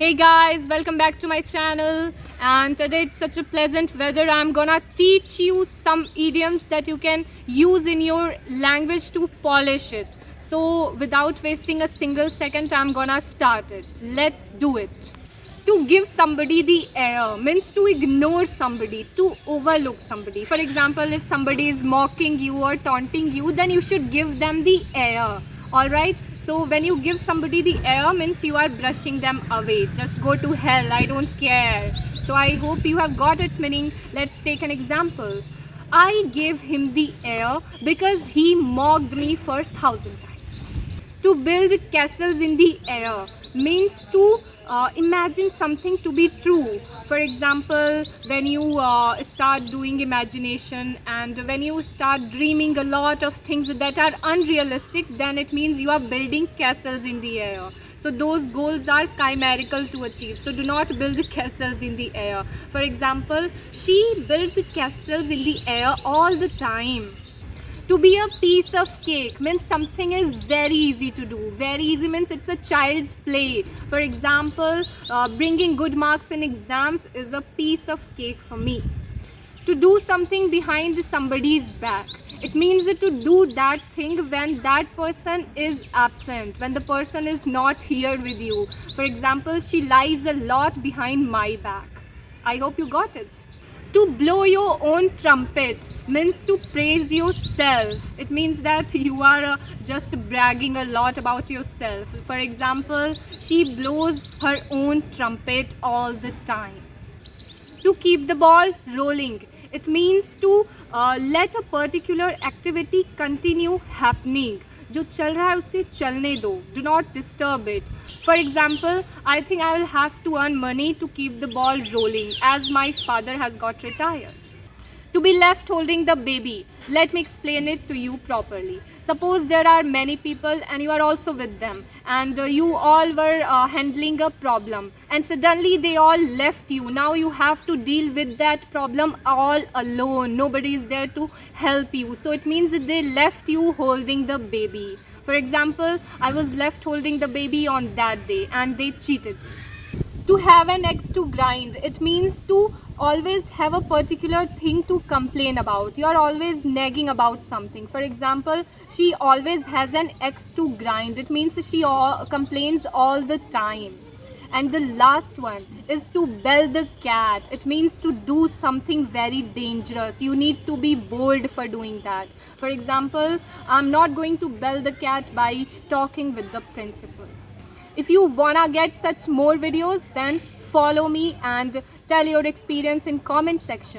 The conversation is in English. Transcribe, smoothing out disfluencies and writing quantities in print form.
Hey guys, welcome back to my channel, and today it's such a pleasant weather. I'm gonna teach you some idioms that you can use in your language to polish it. So without wasting a single second, I'm gonna start it. Let's do it. To give somebody the air means to ignore somebody, to overlook somebody. For example, if somebody is mocking you or taunting you, then you should give them the air. Alright, so when you give somebody the air means you are brushing them away. Just go to hell, I don't care. So I hope you have got its meaning. Let's take an example. I gave him the air because he mocked me for 1,000 times. To build castles in the air means to imagine something to be true. For example, when you start doing imagination and when you start dreaming a lot of things that are unrealistic, then it means you are building castles in the air. So those goals are chimerical to achieve. So do not build castles in the air. For example, she builds castles in the air all the time. To be a piece of cake means something is very easy to do. Very easy means it's a child's play. For example, bringing good marks in exams is a piece of cake for me. To do something behind somebody's back, it means to do that thing when that person is absent, when the person is not here with you. For example, she lies a lot behind my back. I hope you got it. To blow your own trumpet means to praise yourself. It means that you are just bragging a lot about yourself. For example, she blows her own trumpet all the time. To keep the ball rolling, it means to let a particular activity continue happening. जो चल रहा है उसे चलने दो. Do not disturb it. For example, I think I will have to earn money to keep the ball rolling as my father has got retired. To be left holding the baby. Let me explain it to you properly. Suppose there are many people and you are also with them, and you all were handling a problem, and suddenly they all left you. Now you have to deal with that problem all alone. Nobody is there to help you. So it means that they left you holding the baby. For example, I was left holding the baby on that day and they cheated. To have an axe to grind, it means to always have a particular thing to complain about. You are always nagging about something. For example, she always has an axe to grind. It means she complains all the time. And the last one is to bell the cat. It means to do something very dangerous. You need to be bold for doing that. For example, I'm not going to bell the cat by talking with the principal. If you wanna get such more videos, then follow me and tell your experience in comment section.